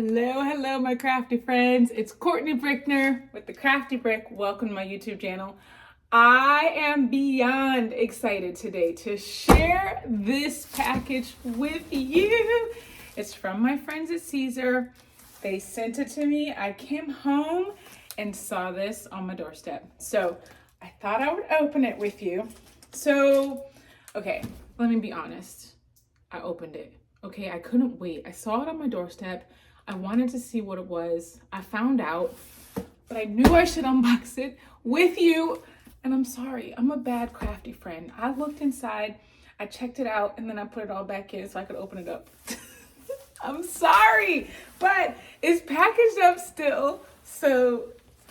Hello, my crafty friends. It's Courtney Brickner with the Crafty Brick. Welcome to my YouTube channel. I am beyond excited today to share this package with you. It's from my friends at Siser. They sent it to me. I came home and saw this on my doorstep. So I thought I would open it with you. So, okay, let me be honest. I opened it. Okay, I couldn't wait. I saw it on my doorstep. I wanted to see what it was. I found out, but I knew I should unbox it with you. And I'm sorry, I'm a bad crafty friend. I looked inside, I checked it out, and then I put it all back in so I could open it up. I'm sorry, but it's packaged up still. So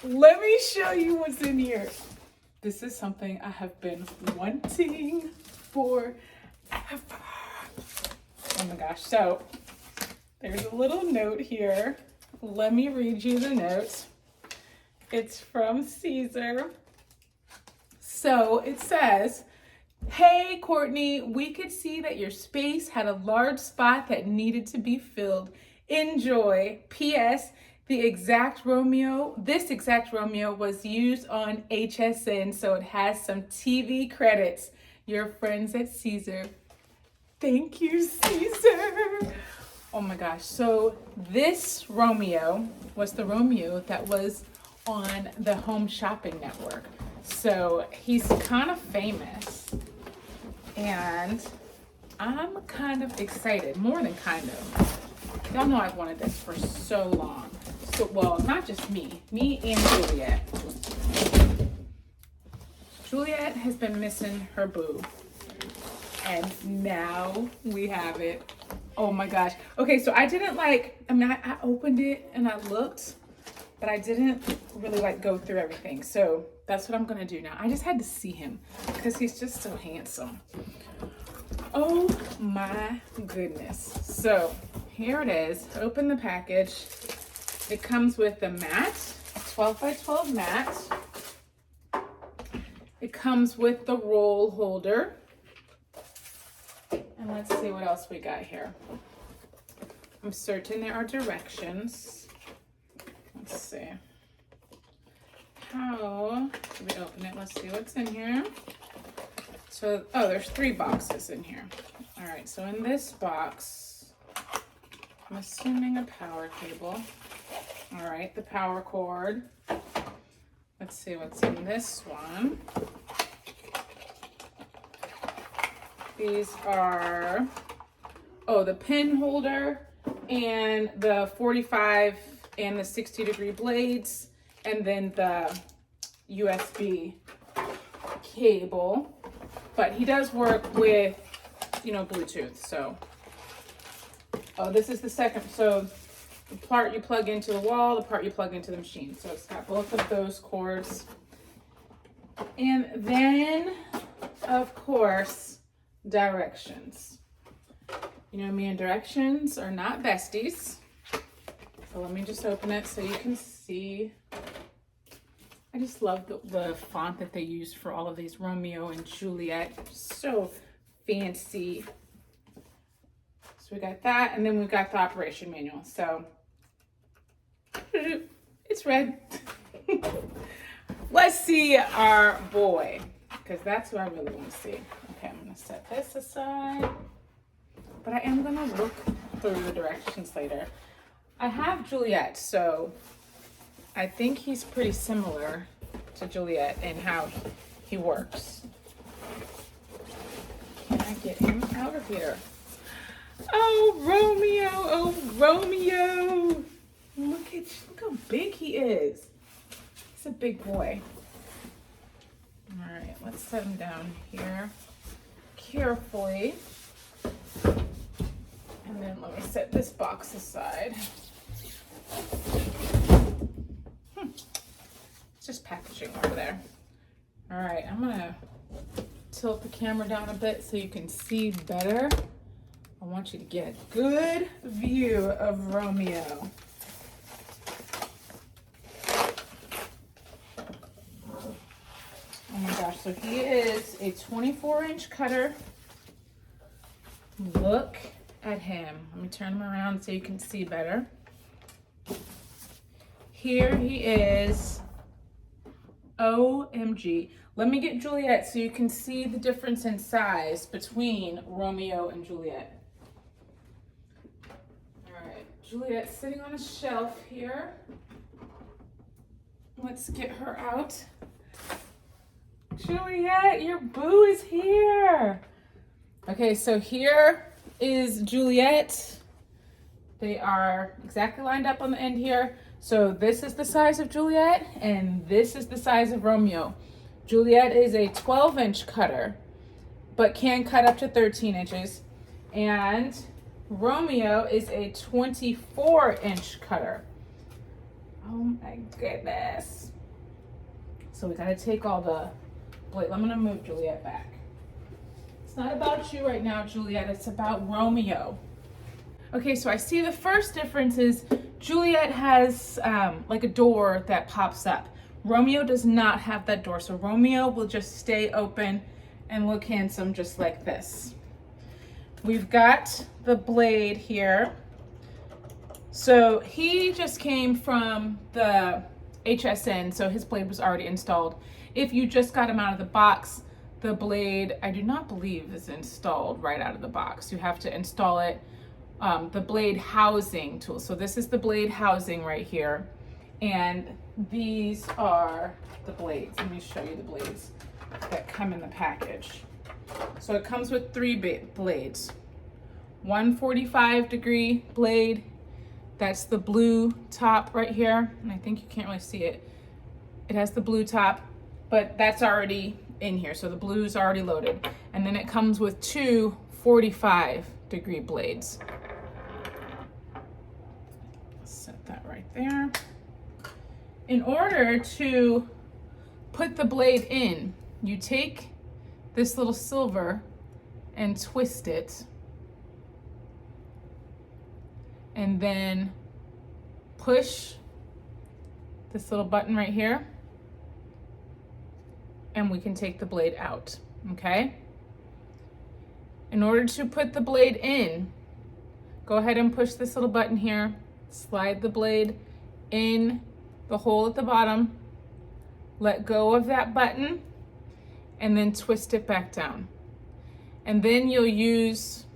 let me show you what's in here. This is something I have been wanting forever. Oh my gosh, so there's a little note here. Let me read you the note. It's from Siser. So it says, "Hey Courtney, we could see that your space had a large spot that needed to be filled. Enjoy. P.S. This exact Romeo was used on HSN, so it has some TV credits. Your friends at Siser." Thank you, Siser. Oh my gosh. So this Romeo was the Romeo that was on the Home Shopping Network. So he's kind of famous. And I'm kind of excited, more than kind of. Y'all know I've wanted this for so long. So, well, not just me and Juliet. Juliet has been missing her boo. And now we have it. Oh my gosh. Okay, so I opened it and I looked, but I didn't really go through everything. So that's what I'm gonna do now. I just had to see him because he's just so handsome. Oh my goodness. So here it is. Open the package. It comes with the mat, 12 by 12 mat. It comes with the roll holder. And let's see what else we got here. I'm certain there are directions. Let's see. How do we open it? Let's see what's in here. So, there's 3 boxes in here. All right, so in this box, I'm assuming a power cable. All right, the power cord. Let's see what's in this one. These are, the pin holder and the 45 and the 60-degree blades, and then the USB cable. But he does work with, Bluetooth. So, this is the second. So the part you plug into the wall, the part you plug into the machine. So it's got both of those cords. And then, of course, directions. Me and directions are not besties. So let me just open it so you can see. I just love the font that they use for all of these Romeo and Juliet. So fancy. So we got that, and then we've got the operation manual. So it's red. Let's see our boy, because that's what I really want to see. Okay, I'm going to set this aside, but I am going to look through the directions later. I have Juliet, so I think he's pretty similar to Juliet in how he works. Can I get him out of here? Oh, Romeo. Look how big he is. He's a big boy. All right, let's set him down here carefully. And then let me set this box aside. It's just packaging over there. All right, I'm gonna tilt the camera down a bit so you can see better. I want you to get a good view of Romeo. Oh my gosh, so he is a 24-inch cutter. Look at him. Let me turn him around so you can see better. Here he is. OMG. Let me get Juliet so you can see the difference in size between Romeo and Juliet. All right, Juliet's sitting on a shelf here. Let's get her out. Juliet, your boo is here. Okay, so here is Juliet. They are exactly lined up on the end here. So this is the size of Juliet and this is the size of Romeo. Juliet is a 12-inch cutter, but can cut up to 13 inches. And Romeo is a 24-inch cutter. Oh my goodness. So we gotta take all the blade. I'm gonna move Juliet back. It's not about you right now, Juliet, it's about Romeo. Okay, so I see the first difference is Juliet has like a door that pops up. Romeo does not have that door, so Romeo will just stay open and look handsome just like this. We've got the blade here. So he just came from the HSN, so his blade was already installed. If you just got him out of the box, the blade, I do not believe is installed right out of the box. You have to install it. The blade housing tool. So this is the blade housing right here. And these are the blades. Let me show you the blades that come in the package. So it comes with 3 blades. 145-degree blade. That's the blue top right here. And I think you can't really see it. It has the blue top, but that's already in here. So the blue is already loaded. And then it comes with 2 45-degree blades. Set that right there. In order to put the blade in, you take this little silver and twist it, and then push this little button right here, and we can take the blade out, okay? In order to put the blade in, go ahead and push this little button here, slide the blade in the hole at the bottom, let go of that button, and then twist it back down. And then you'll use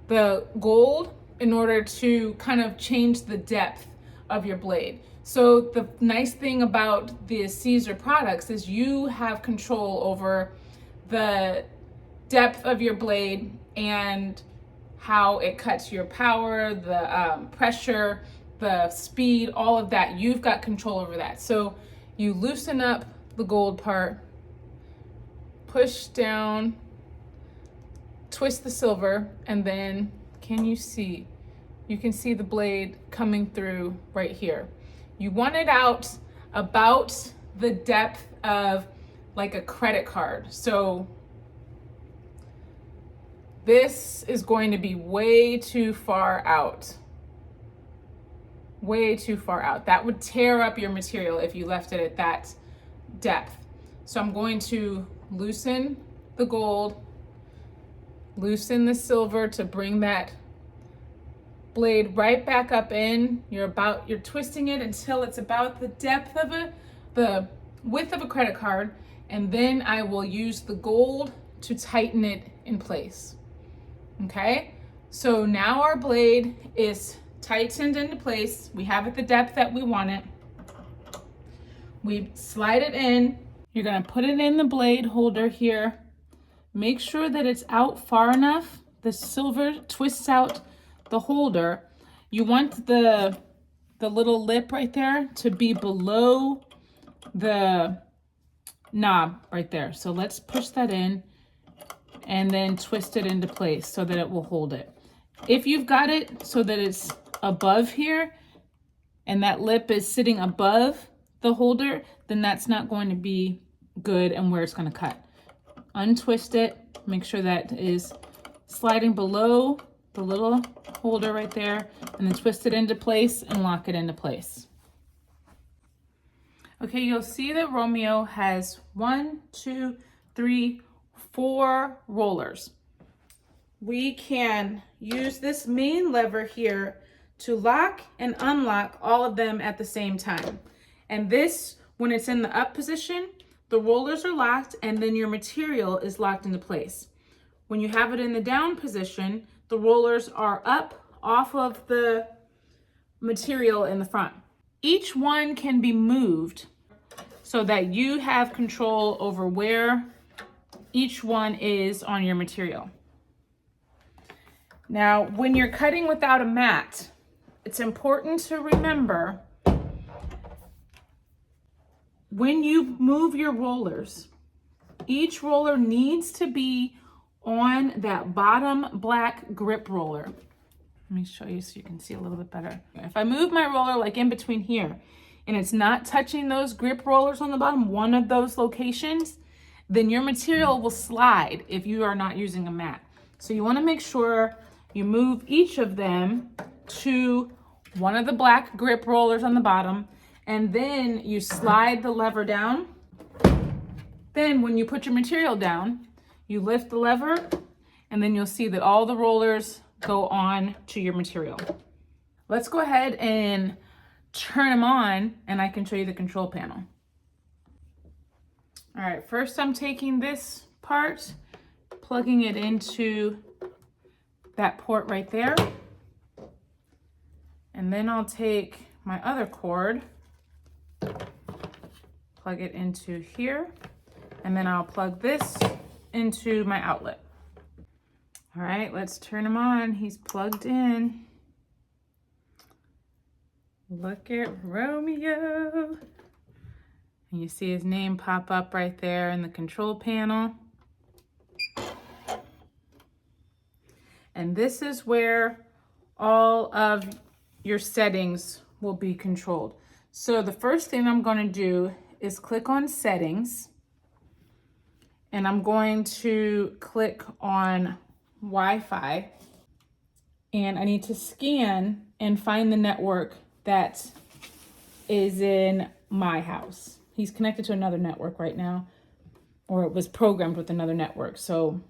the gold in order to kind of change the depth of your blade. So the nice thing about the Siser products is you have control over the depth of your blade and how it cuts your power, the pressure, the speed, all of that. You've got control over that. So you loosen up the gold part, push down, twist the silver, and then can you see? You can see the blade coming through right here. You want it out about the depth of like a credit card. So this is going to be way too far out. Way too far out. That would tear up your material if you left it at that depth. So I'm going to loosen the gold, loosen the silver to bring that blade right back up in. You're twisting it until it's about the depth of the width of a credit card, and then I will use the gold to tighten it in place. Okay, so now our blade is tightened into place. We have it the depth that we want it. We slide it in. You're gonna put it in the blade holder here. Make sure that it's out far enough. The silver twists out the holder. You want the little lip right there to be below the knob right there. So let's push that in and then twist it into place so that it will hold it. If you've got it so that it's above here and that lip is sitting above the holder, then that's not going to be good and where it's going to cut. Untwist it, make sure that is sliding below the little holder right there, and then twist it into place and lock it into place. Okay, you'll see that Romeo has 1, 2, 3, 4 rollers. We can use this main lever here to lock and unlock all of them at the same time. And this, when it's in the up position, the rollers are locked and then your material is locked into place. When you have it in the down position, the rollers are up off of the material in the front. Each one can be moved so that you have control over where each one is on your material. Now, when you're cutting without a mat, it's important to remember when you move your rollers, each roller needs to be on that bottom black grip roller. Let me show you so you can see a little bit better. If I move my roller like in between here and it's not touching those grip rollers on the bottom, one of those locations, then your material will slide if you are not using a mat. So you want to make sure you move each of them to one of the black grip rollers on the bottom, and then you slide the lever down. Then when you put your material down, you lift the lever, and then you'll see that all the rollers go on to your material. Let's go ahead and turn them on, and I can show you the control panel. All right, first I'm taking this part, plugging it into that port right there. And then I'll take my other cord, plug it into here, and then I'll plug this into my outlet. All right, let's turn him on. He's plugged in. Look at Romeo. And you see his name pop up right there in the control panel. And this is where all of your settings will be controlled. So the first thing I'm going to do is click on settings, and I'm going to click on Wi-Fi, and I need to scan and find the network that is in my house. He's connected to another network right now, or it was programmed with another network. So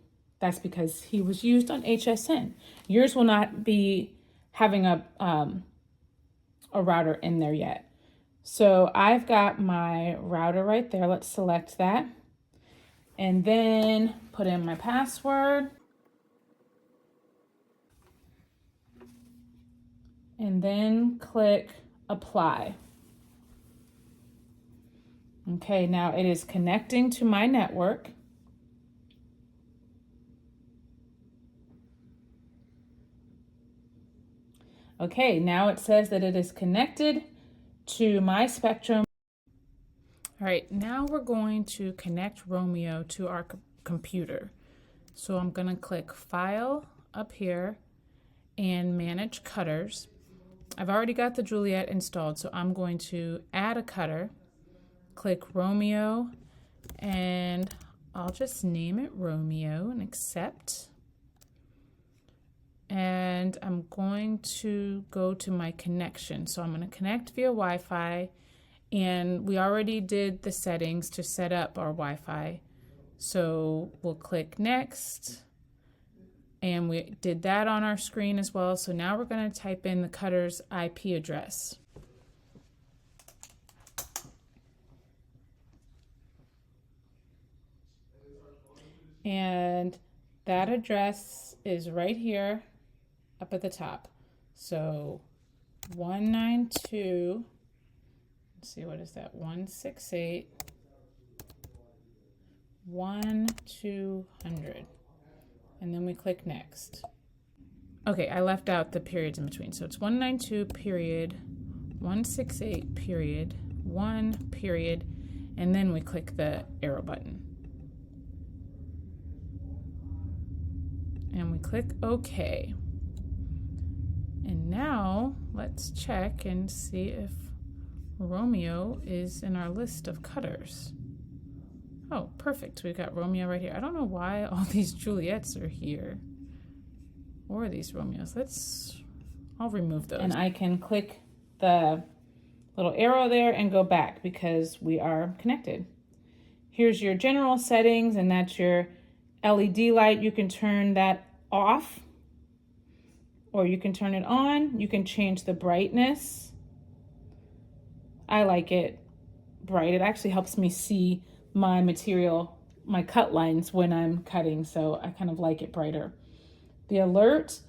that's because he was used on HSN. Yours will not be having a router in there yet. So I've got my router right there. Let's select that. And then put in my password. And then click apply. Okay, now it is connecting to my network. Okay, now it says that it is connected to my Spectrum. All right, now we're going to connect Romeo to our computer. So I'm going to click File up here and Manage Cutters. I've already got the Juliet installed, so I'm going to add a cutter. Click Romeo, and I'll just name it Romeo and accept. And I'm going to go to my connection. So I'm going to connect via Wi-Fi, and we already did the settings to set up our Wi-Fi. So we'll click next, and we did that on our screen as well. So now we're going to type in the cutter's IP address. And that address is right here up at the top. So 192, let's see, what is that? 168, 1200. And then we click next. Okay, I left out the periods in between. So it's 192 period, 168 period, 1 period, and then we click the arrow button. And we click OK. And now let's check and see if Romeo is in our list of cutters. Oh, perfect. We've got Romeo right here. I don't know why all these Juliets are here, or these Romeos. I'll remove those. And I can click the little arrow there and go back because we are connected. Here's your general settings, and that's your LED light. You can turn that off or you can turn it on. You can change the brightness. I like it bright. It actually helps me see my material, my cut lines when I'm cutting, so I kind of like it brighter. The alert,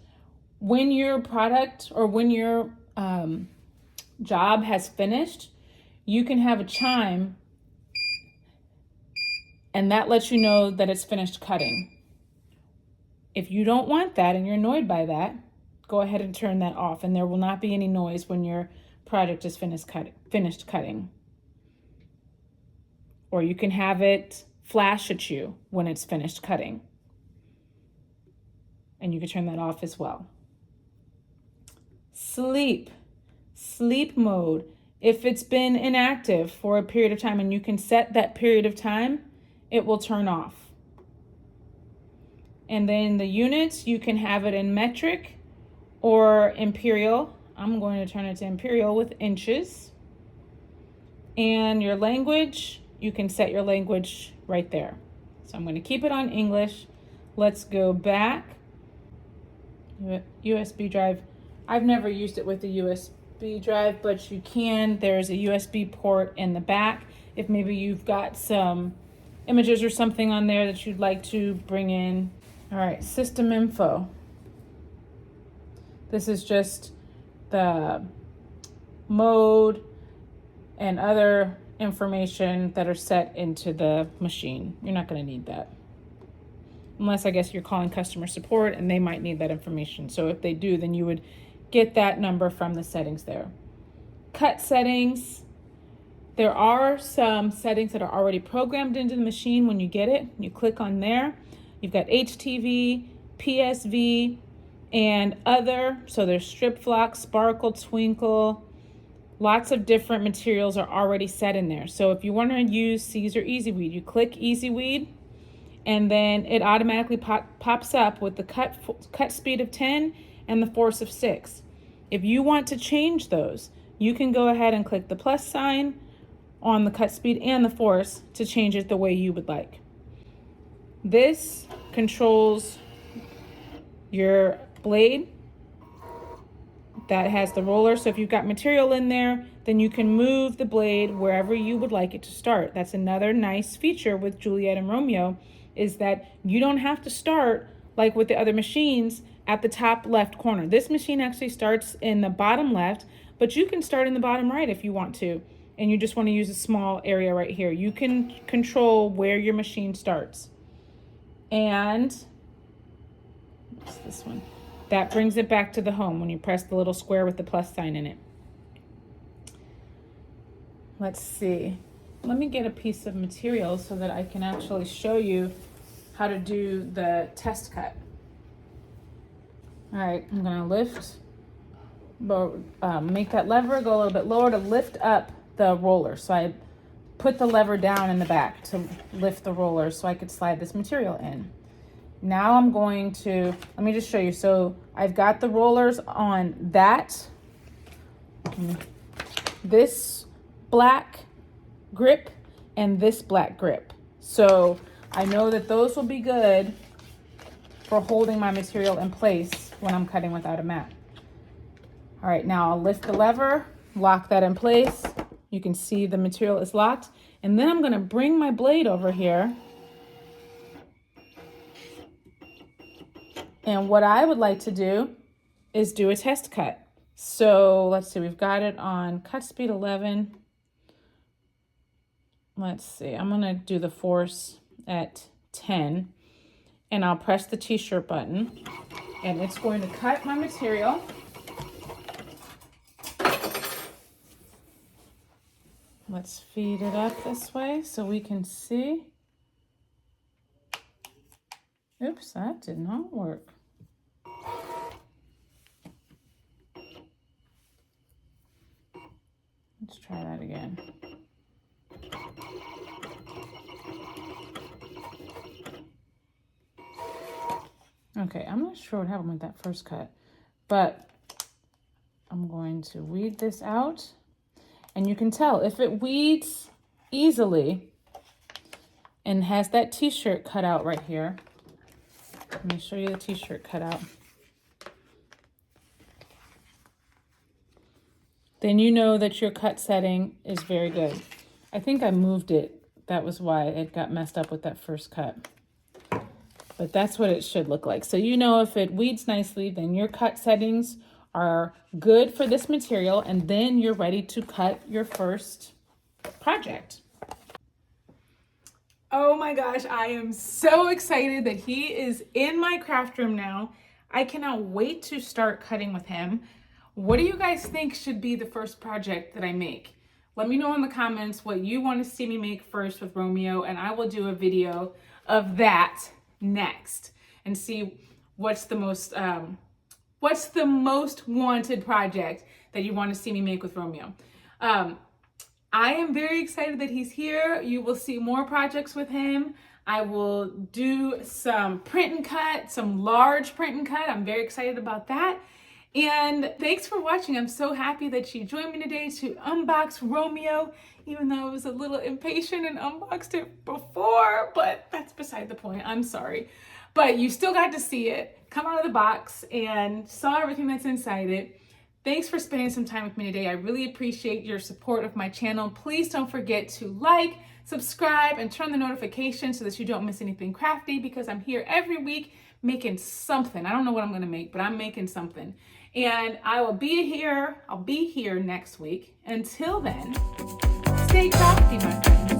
when your product or when your job has finished, you can have a chime, and that lets you know that it's finished cutting. If you don't want that and you're annoyed by that, go ahead and turn that off, and there will not be any noise when your project is finished cutting. Or you can have it flash at you when it's finished cutting. And you can turn that off as well. Sleep mode. If it's been inactive for a period of time and you can set that period of time, it will turn off. And then the units, you can have it in metric or imperial. I'm going to turn it to imperial with inches. And your language, you can set your language right there. So I'm going to keep it on English. Let's go back. USB drive. I've never used it with a USB drive, but you can. There's a USB port in the back. If maybe you've got some images or something on there that you'd like to bring in. All right, system info. This is just the mode and other information that are set into the machine. You're not going to need that. Unless I guess you're calling customer support and they might need that information. So if they do, then you would get that number from the settings there. Cut settings. There are some settings that are already programmed into the machine when you get it. You click on there. You've got HTV, PSV, and other. So there's strip flock, sparkle, twinkle. Lots of different materials are already set in there. So if you want to use Siser Easy Weed, you click Easy Weed, and then it automatically pops up with the cut speed of 10 and the force of 6. If you want to change those, you can go ahead and click the plus sign on the cut speed and the force to change it the way you would like. This controls your blade that has the roller. So if you've got material in there, then you can move the blade wherever you would like it to start. That's another nice feature with Juliet and Romeo, is that you don't have to start like with the other machines at the top left corner. This machine actually starts in the bottom left, but you can start in the bottom right if you want to, and you just want to use a small area right here. You can control where your machine starts. And what's this one? That brings it back to the home when you press the little square with the plus sign in it. Let's see. Let me get a piece of material so that I can actually show you how to do the test cut. All right, I'm gonna make that lever go a little bit lower to lift up the roller. So I put the lever down in the back to lift the roller so I could slide this material in. Now I'm going to, let me just show you. So I've got the rollers on this black grip and this black grip. So I know that those will be good for holding my material in place when I'm cutting without a mat. All right, now I'll lift the lever, lock that in place. You can see the material is locked. And then I'm gonna bring my blade over here. And what I would like to do is do a test cut. So let's see, we've got it on cut speed 11. Let's see, I'm gonna do the force at 10, and I'll press the t-shirt button, and it's going to cut my material. Let's feed it up this way so we can see. Oops, that did not work. Let's try that again. Okay, I'm not sure what happened with that first cut, but I'm going to weed this out. And you can tell if it weeds easily and has that t-shirt cut out right here. Let me show you the t-shirt cut out. then you know that your cut setting is very good. I think I moved it. That was why it got messed up with that first cut. But that's what it should look like. So you know if it weeds nicely, then your cut settings are good for this material, and then you're ready to cut your first project. Oh my gosh, I am so excited that he is in my craft room now. I cannot wait to start cutting with him. What do you guys think should be the first project that I make? Let me know in the comments what you want to see me make first with Romeo, and I will do a video of that next and see what's the most wanted project that you want to see me make with Romeo. I am very excited that he's here. You will see more projects with him. I will do some print and cut, some large print and cut. I'm very excited about that. And thanks for watching. I'm so happy that you joined me today to unbox Romeo, even though I was a little impatient and unboxed it before, but that's beside the point. I'm sorry. But you still got to see it come out of the box and saw everything that's inside it. Thanks for spending some time with me today. I really appreciate your support of my channel. Please don't forget to like, subscribe, and turn the notifications so that you don't miss anything crafty, because I'm here every week making something. I don't know what I'm gonna make, but I'm making something. And I'll be here next week. Until then, stay crafty, my friends.